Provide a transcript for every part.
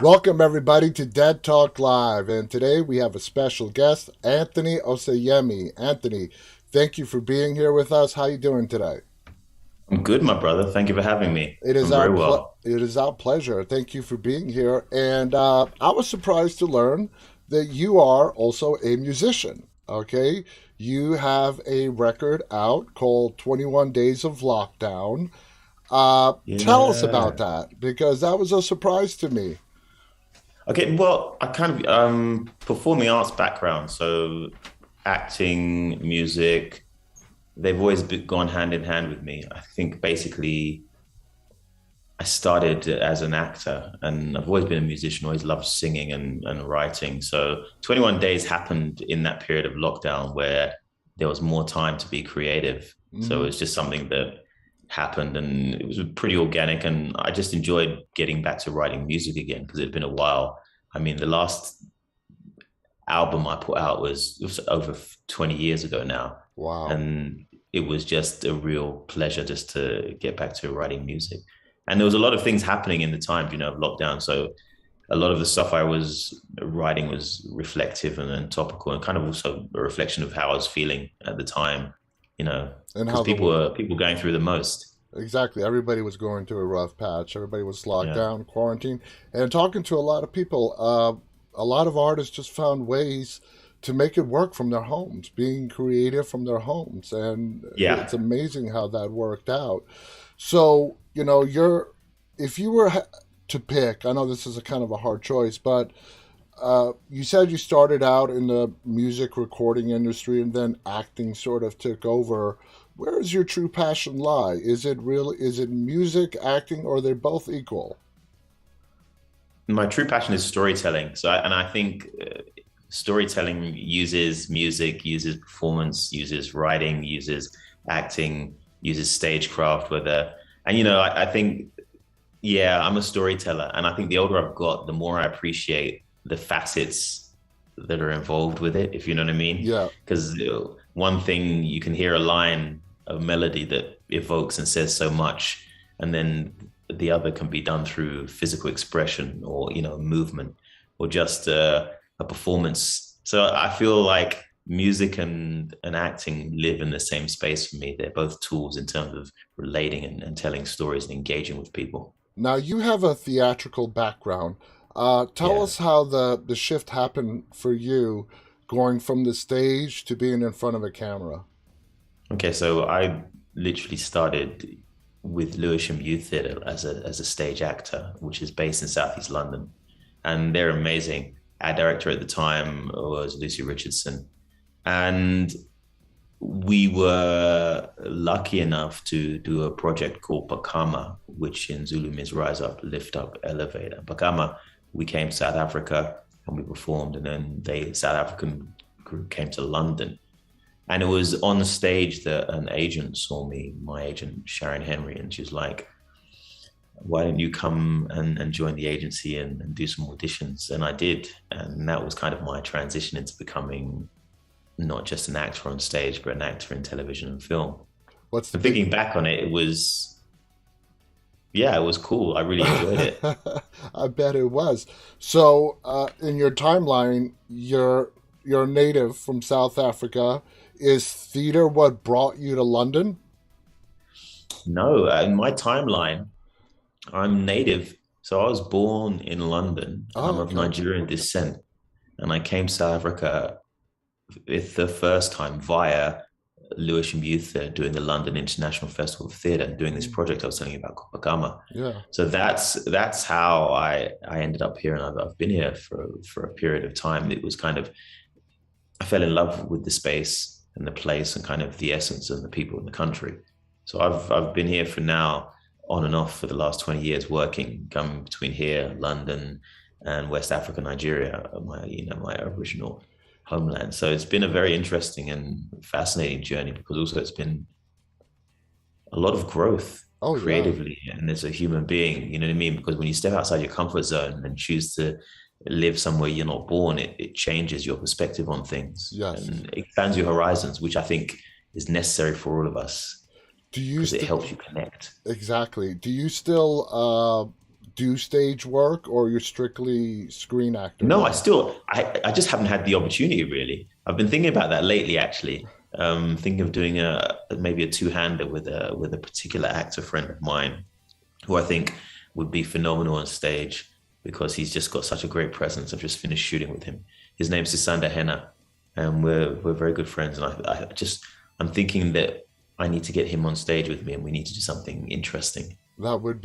Welcome, everybody, to Dead Talk Live. And today we have a special guest, Anthony Oseyemi. Anthony, thank you for being here with us. How you doing today? I'm good, my brother. Thank you for having me. It is I'm very our well. it is our pleasure. Thank you for being here. And I was surprised to learn that you are also a musician. Okay, you have a record out called 21 Days of Lockdown. Tell us about Yeah. that because that was a surprise to me. Okay, well, I kind of performing arts background, so acting, music, they've always gone hand in hand with me. I think basically I started as an actor and I've always been a musician, always loved singing and writing. So 21 Days happened in that period of lockdown where there was more time to be creative. So Hmm. it's just something that happened and it was pretty organic. And I just enjoyed getting back to writing music again because it'd been a while. I mean, the last album I put out was over 20 years ago now. Wow. And it was just a real pleasure just to get back to writing music. And there was a lot of things happening in the time, of lockdown. So a lot of the stuff I was writing was reflective and topical and kind of also a reflection of how I was feeling at the time, And because how the people going through the most. exactly everybody was going through a rough patch. Everybody was locked Yeah. down, quarantined, and talking to a lot of people. A lot of artists just found ways to make it work from their homes, being creative from their homes, and it's Yeah. amazing how that worked out. So you're if you were to pick, I know this is a kind of a hard choice, but you said you started out in the music recording industry and then acting sort of took over. Where does your true passion lie? Is it music, acting, or they're both equal? My true passion is storytelling. And I think storytelling uses music, uses performance, uses writing, uses acting, uses stagecraft, I think, yeah, I'm a storyteller. And I think the older I've got, the more I appreciate the facets that are involved with it, if you know what I mean. Yeah, Because one thing, you can hear a line, a melody that evokes and says so much. And then the other can be done through physical expression or, movement or just a performance. So I feel like music and acting live in the same space for me. They're both tools in terms of relating and telling stories and engaging with people. now you have a theatrical background. Tell Yeah. us how the shift happened for you, going from the stage to being in front of a camera. Okay, so I literally started with Lewisham Youth Theatre as a stage actor, which is based in Southeast London, and they're amazing. Our director at the time was Lucy Richardson, and we were lucky enough to do a project called Pakama, which in Zulu means rise up, lift up, elevate. And Pakama, we came to South Africa and we performed, and then they South African group came to London. And it was on the stage that an agent saw me, my agent, Sharon Henry, and she was like, why don't you come and join the agency and do some auditions? And I did. And that was kind of my transition into becoming not just an actor on stage, but an actor in television and film. What's the And big thinking back on it, yeah, it was cool. I really enjoyed it. I bet it was. So, in your timeline, you're a native from South Africa. Is theater what brought you to London? No, in my timeline, I'm native. So I was born in London. I'm Oh, of okay. Nigerian descent. And I came to South Africa with the first time via Lewisham Youth Theatre doing the London International Festival of Theatre and doing this Mm, project I was telling you about, Copacabana. yeah. So that's how I ended up here, and I've been here for a period of time. It was kind of I fell in love with the space and the place and kind of the essence and the people in the country. So I've been here for now on and off for the last 20 years working, coming between here, London, and West Africa, Nigeria, my original homeland. So it's been a very interesting and fascinating journey because also it's been a lot of growth Oh, yeah. creatively and as a human being, you know what I mean? Because when you step outside your comfort zone and choose to live somewhere you're not born, it changes your perspective on things Yes. and it expands your horizons, which I think is necessary for all of us Do you because it st- helps you connect. exactly? Do you still do stage work, or you're strictly screen actor No, now? I just haven't had the opportunity really. I've been thinking about that lately, actually. Thinking of doing maybe a two-hander with a particular actor friend of mine who I think would be phenomenal on stage because he's just got such a great presence. I've just finished shooting with him. His name's Sisanda Henna, and we're very good friends. And I'm thinking that I need to get him on stage with me, and we need to do something interesting. That would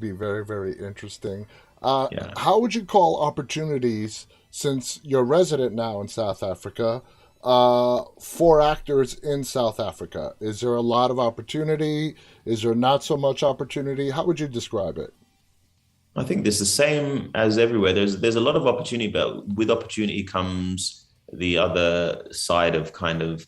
be very, very interesting. Yeah. How would you call opportunities, since you're resident now in South Africa, for actors in South Africa? Is there a lot of opportunity? Is there not so much opportunity? How would you describe it? I think it's the same as everywhere. There's a lot of opportunity, but with opportunity comes the other side of kind of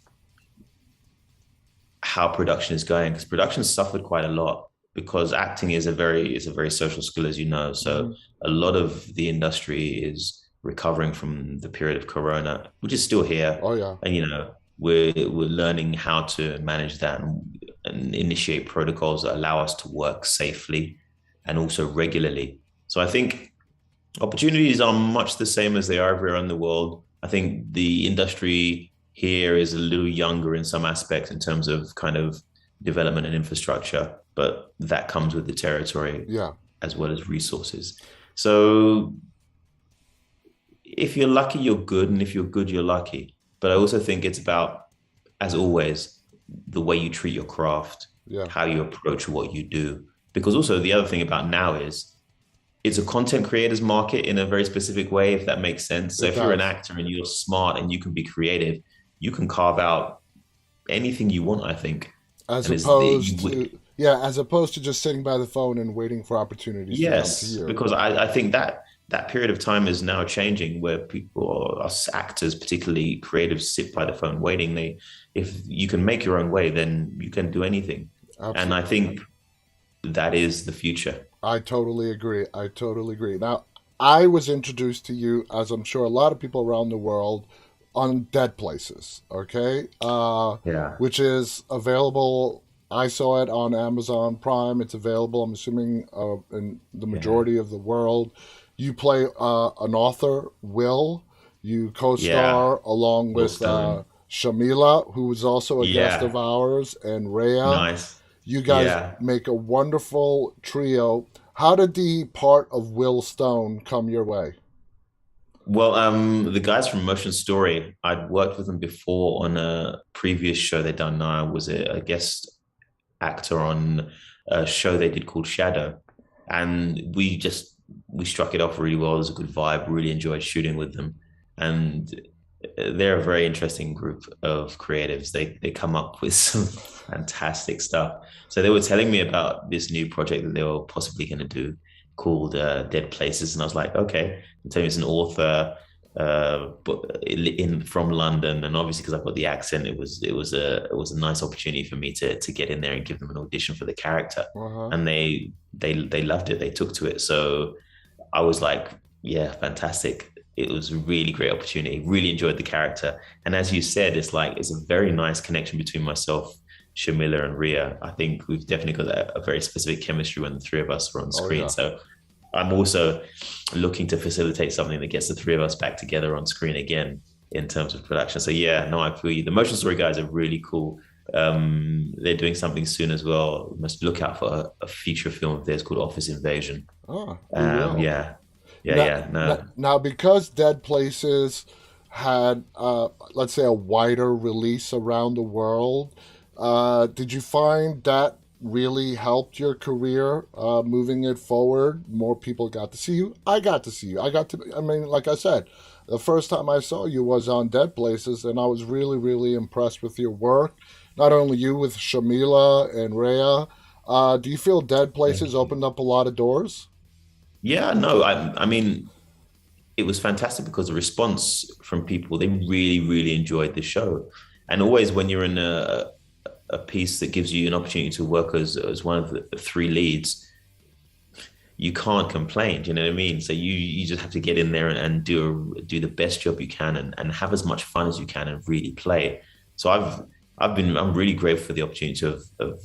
how production is going, because production suffered quite a lot because acting is a very social skill, as you know. So Hmm. a lot of the industry is recovering from the period of Corona, which is still here, Oh yeah. and we're learning how to manage that and initiate protocols that allow us to work safely and also regularly. So I think opportunities are much the same as they are everywhere in the world. I think the industry here is a little younger in some aspects in terms of kind of development and infrastructure, but that comes with the territory Yeah. as well as resources. So if you're lucky, you're good, and if you're good, you're lucky. But I also think it's about, as always, the way you treat your craft, Yeah. how you approach what you do. Because also the other thing about now is it's a content creators market in a very specific way, if that makes sense. So It if you're an does. actor and you're smart and you can be creative, you can carve out anything you want, I think. As And it's the, opposed to, yeah, as opposed to just sitting by the phone and waiting for opportunities to come to yes, you. because I think that that period of time is now changing where people, us actors, particularly creatives, sit by the phone waiting. If you can make your own way, then you can do anything. And I Absolutely. think that is the future. I totally agree. I totally agree. Now, I was introduced to you, as I'm sure a lot of people around the world, on Dead Places, okay? Yeah. Which is available. I saw it on Amazon Prime. It's available, I'm assuming, in the Yeah. majority of the world. You play an author, Will. You co Yeah. star along Will with Stone. Shamila, who is also a guest of Yeah. ours, and Rhea. Nice. You guys Yeah. make a wonderful trio. How did the part of Will Stone come your way? Well, the guys from Motion Story, I'd worked with them before on a previous show they'd done. I was a guest actor on a show they did called Shadow, and we struck it off really well. It was a good vibe. Really enjoyed shooting with them, and they're a very interesting group of creatives. They come up with some fantastic stuff. So they were telling me about this new project that they were possibly going to do called Dead Places, and I was like, okay. They tell me it's an author but in from London, and obviously because I've got the accent, it was a nice opportunity for me to get in there and give them an audition for the character, Uh huh. and they loved it. They took to it, so I was like, yeah, fantastic. It was a really great opportunity. Really enjoyed the character, and as you said, it's a very nice connection between myself, Shamila, and Ria. I think we've definitely got a very specific chemistry when the three of us were on Oh screen. yeah. So I'm also looking to facilitate something that gets the three of us back together on screen again in terms of production. So yeah, no, I feel you. The Motion Story guys are really cool. They're doing something soon as well. We must look out for a feature film of theirs called Office Invasion. Oh, we will. Yeah, yeah, Now, yeah. now, No, now because Dead Places had, let's say, a wider release around the world, did you find that really helped your career, moving it forward? More people got to see you. I got to see you. I mean, like I said, the first time I saw you was on Dead Places, and I was really, really impressed with your work. Not only you, with Shamila and Rhea. Do you feel Dead Places thank you. opened up a lot of doors? Yeah, no, I mean, it was fantastic because the response from people, they really, really enjoyed the show. And always when you're in a piece that gives you an opportunity to work as one of the three leads, you can't complain. Do you know what I mean? So you just have to get in there and do the best job you can and have as much fun as you can and really play. So I'm really grateful for the opportunity of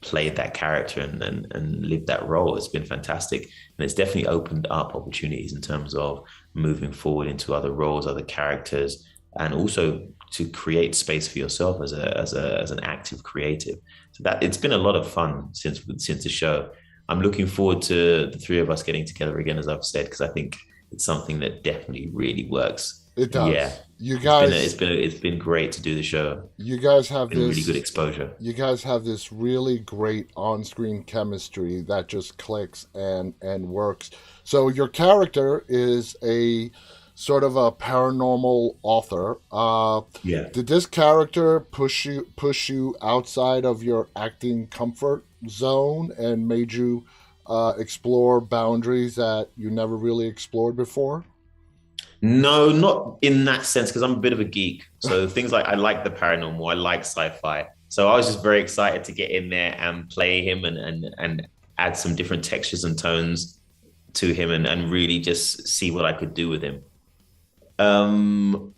played that character and lived that role. It's been fantastic. And it's definitely opened up opportunities in terms of moving forward into other roles, other characters, and also to create space for yourself as an active creative. So that it's been a lot of fun since the show. I'm looking forward to the three of us getting together again, as I've said, because I think it's something that definitely really works. It And yeah, does. You guys, it's been great to do the show. you guys have Been really good this. exposure. You guys have this really great on-screen chemistry that just clicks and works. So your character is a sort of a paranormal author. Yeah. Did this character push you outside of your acting comfort zone and made you explore boundaries that you never really explored before? No, not in that sense, because I'm a bit of a geek. So things like I like the paranormal, I like sci-fi. So I was just very excited to get in there and play him and add some different textures and tones to him and really just see what I could do with him. Um,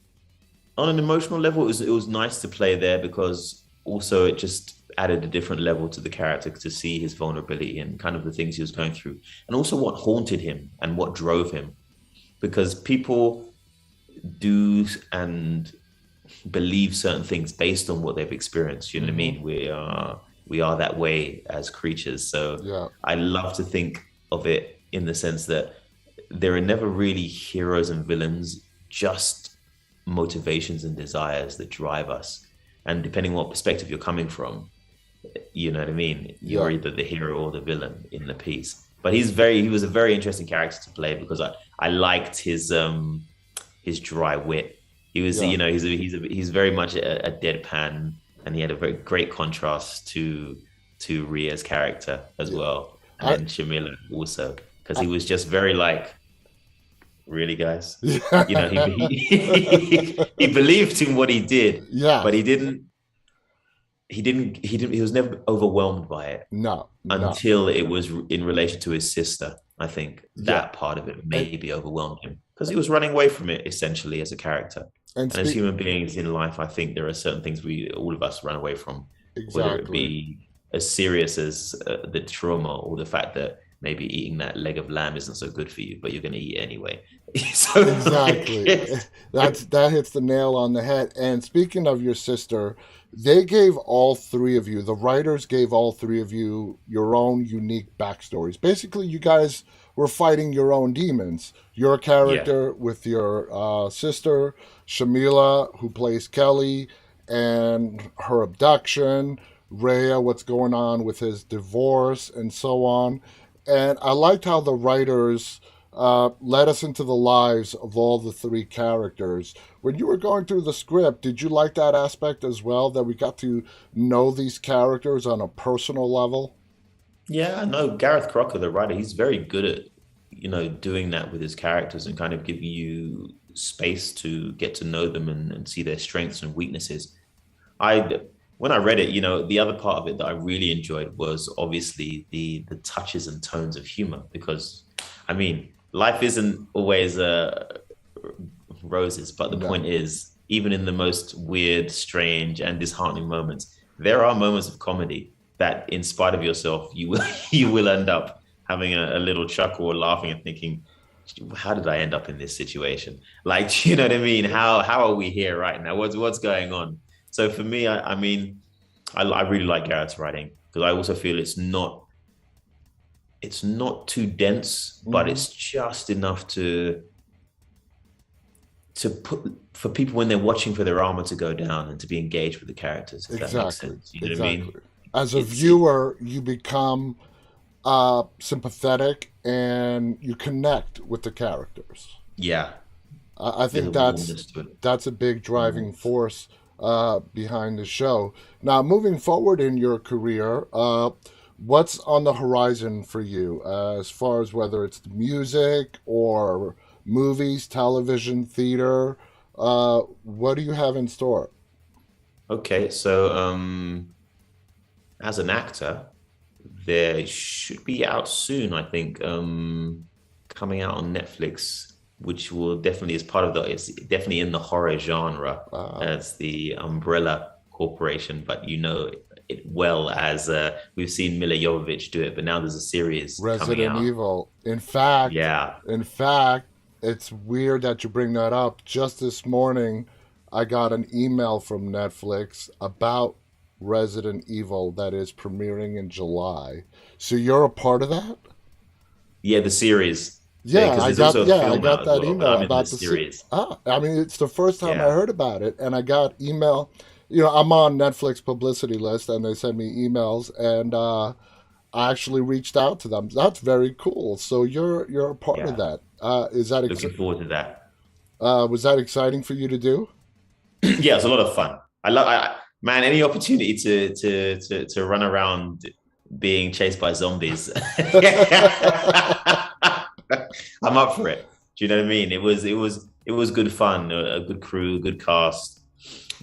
on an emotional level, it was nice to play there because also it just added a different level to the character to see his vulnerability and kind of the things he was going through, and also what haunted him and what drove him. Because people do and believe certain things based on what they've experienced. You know what I Hmm. mean? We are that way as creatures. So Yeah. I love to think of it in the sense that there are never really heroes and villains, just motivations and desires that drive us. And depending on what perspective you're coming from, you know what I mean? Yeah. You're either the hero or the villain in the piece. But he was a very interesting character to play because I liked his dry wit. He was, Yeah. you know, he's very much a deadpan, and he had a very great contrast to Ria's character as Yeah. well, and I, then Shamila also, because I he was just very like, really, guys, you know, yeah. he believed in what he did, but Yes. he was never overwhelmed by it No. No. until it was in relation to his sister. I think Yeah. that part of it And maybe overwhelmed him because he was running away from it essentially as a character. and And as speak human beings in life, I think there are certain things all of us run away from, whether it exactly. be as serious as the trauma or the fact that maybe eating that leg of lamb isn't so good for you, but you're going to eat it anyway. So, Exactly. That hits the nail on the head. And speaking of your sister, they gave all three of you, the writers gave all three of you your own unique backstories. Basically, you guys were fighting your own demons. Your yeah, character with your sister, Shamila, who plays Kelly, and her abduction, Rhea, what's going on with his divorce, and so on. And I liked how the writers led us into the lives of all the three characters. When you were going through the script, did you like that aspect as well? That we got to know these characters on a personal level? yeah. I know Gareth Crocker, the writer, he's very good at doing that with his characters and kind of giving you space to get to know them and see their strengths and weaknesses. I When I read it, the other part of it that I really enjoyed was obviously the touches and tones of humor because I mean, life isn't always roses, but the No. point is, even in the most weird, strange, and disheartening moments, there are moments of comedy that, in spite of yourself, you will you will end up having a little chuckle or laughing and thinking, how did I end up in this situation? Like, you know what I mean? How are we here right now? What's going on? So for me, I mean, I really like Garrett's writing because I also feel it's not too dense, but Hmm. it's just enough to put for people when they're watching for their armor to go down and to be engaged with the characters, if that makes Exactly. sense. You know what I mean? Exactly. As a It's it, viewer, you become sympathetic and you connect with the characters. yeah, I there's think a warmness to it. that's a big driving Warmth. force behind the show. Now, moving forward in your career, what's on the horizon for you as far as whether it's the music or movies, television, theater? What do you have in store? Okay, so as an actor, there should be out soon, I think, coming out on Netflix, which will definitely is part of it's definitely in the horror genre Uh, as the Umbrella Corporation, but it well as we've seen Mila Jovovich do it, but now there's a series coming Resident out. Evil. Yeah, In fact, it's weird that you bring that up. Just this morning, I got an email from Netflix about Resident Evil that is premiering in July. So you're a part of that? yeah, the series because there's also a I film got out as that well, but email I'm in the about series. I mean, it's the first time I Yeah, heard about it, and I got email. You know, I'm on Netflix publicity list, and they send me emails, and I actually reached out to them. That's very cool. So you're a part of yeah. that. Is that Looking forward to that. was that exciting for you to do? Yeah, it's a lot of fun. Man, any opportunity to run around being chased by zombies. I'm up for it. Do you know what I mean? It was good fun, a good crew, a good cast,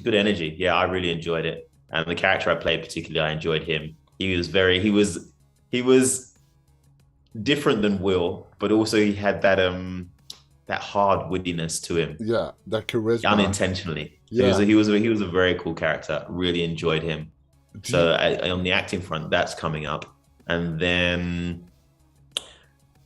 good energy. Yeah, I really enjoyed it. And the character I played particularly, I enjoyed him. He was different than Will, but also he had that hard wittiness to him Yeah, that charisma. unintentionally. So he was Yeah. a, he was a, he was a very cool character. Really enjoyed him. Do you, So on the acting front, that's coming up, and then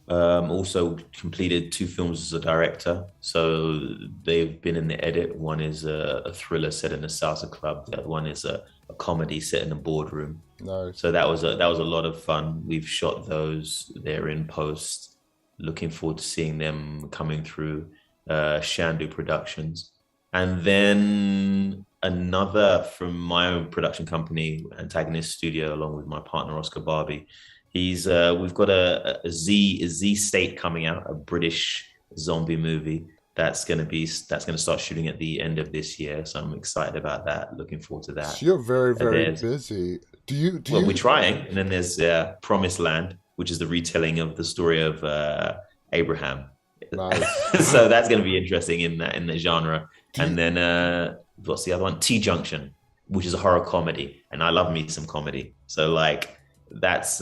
also completed two films as a director. So they've been in the edit. One is a thriller set in a salsa club. The other one is a comedy set in a boardroom. nice. So that was a lot of fun. We've shot those. They're in post. Looking forward to seeing them coming through Shandu Productions. And then another from my own production company, Antagonist Studio, along with my partner Oscar Barbie. We've got a Z State coming out, a British zombie movie that's gonna start shooting at the end of this year. So I'm excited about that. Looking forward to that. So you're very, And very there's busy. Do well, we're you trying, and then there's Promised Land, which is the retelling of the story of Abraham. nice. So that's going to be interesting in the genre. Do And you then what's the other one? T Junction, which is a horror comedy, and I love me some comedy. So like those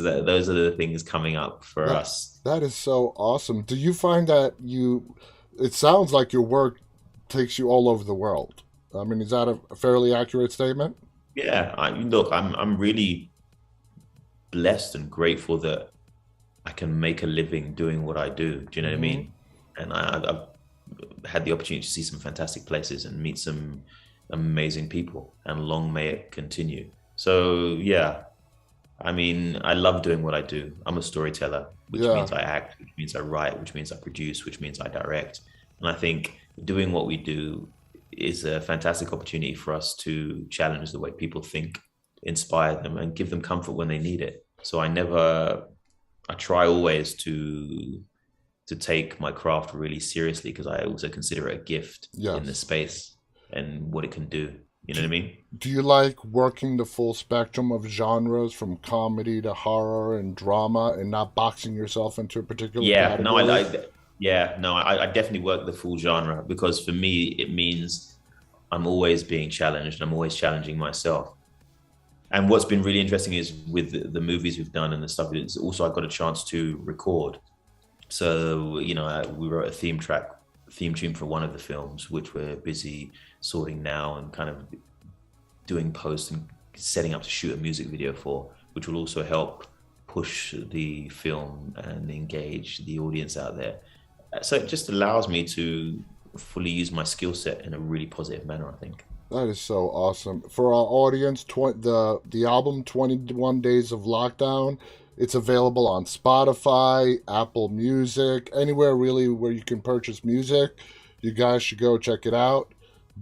are the things coming up for that us. that is so awesome. Do you find that you it sounds like your work takes you all over the world. I mean, is that a fairly accurate statement? Yeah, look, I'm really blessed and grateful that I can make a living doing what I do. Do you know what I Hmm. mean? And I've had the opportunity to see some fantastic places and meet some amazing people, and long may it continue. So, yeah, I mean, I love doing what I do. I'm a storyteller, which Yeah. means I act, which means I write, which means I produce, which means I direct. And I think doing what we do is a fantastic opportunity for us to challenge the way people think, inspire them, and give them comfort when they need it. So I try always to take my craft really seriously because I also consider it a gift in the Yes. space and what it can do. You know Do, what I mean? do you like working the full spectrum of genres from comedy to horror and drama and not boxing yourself into a particular Yeah, no, category? yeah, no, I definitely work the full genre because for me it means I'm always being challenged. I'm always challenging myself. And what's been really interesting is with the movies we've done and the stuff is also I got a chance to record. So we wrote a theme tune for one of the films, which we're busy sorting now and kind of doing post and setting up to shoot a music video for, which will also help push the film and engage the audience out there. So it just allows me to fully use my skill set in a really positive manner, I think. That is so awesome. For our audience, the album 21 Days of Lockdown, it's available on Spotify, Apple Music, anywhere really where you can purchase music. You guys should go check it out.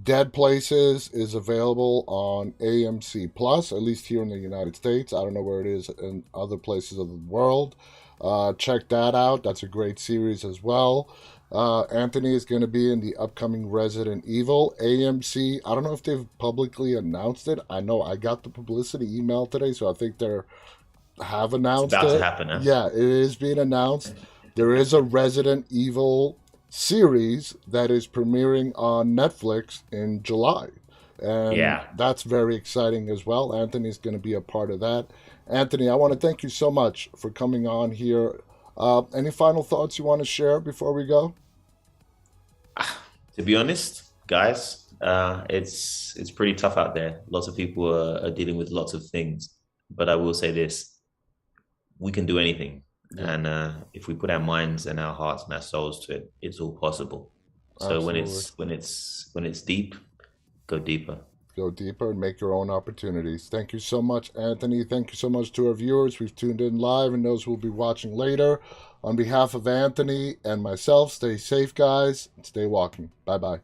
Dead Places is available on AMC Plus, at least here in the United States. I don't know where it is in other places of the world. Check that out. That's a great series as well. Anthony is going to be in the upcoming Resident Evil. AMC, I don't know if they've publicly announced it. I know I got the publicity email today, so I think they have It's announced about to it. happen, huh? Yeah, it is being announced. There is a Resident Evil series that is premiering on Netflix in July. And Yeah. that's very exciting as well. Anthony's going to be a part of that. Anthony, I want to thank you so much for coming on here. Any final thoughts you want to share before we go? To be honest, guys, It's pretty tough out there. Lots of people are dealing with lots of things, but I will say this: we can do anything, Yeah, and if we put our minds and our hearts and our souls to it, it's all possible. So absolutely. when it's deep, go deeper. Go deeper and make your own opportunities. Thank you so much, Anthony. Thank you so much to our viewers. We've tuned in live and those who will be watching later. On behalf of Anthony and myself, stay safe, guys, and stay walking. Bye bye.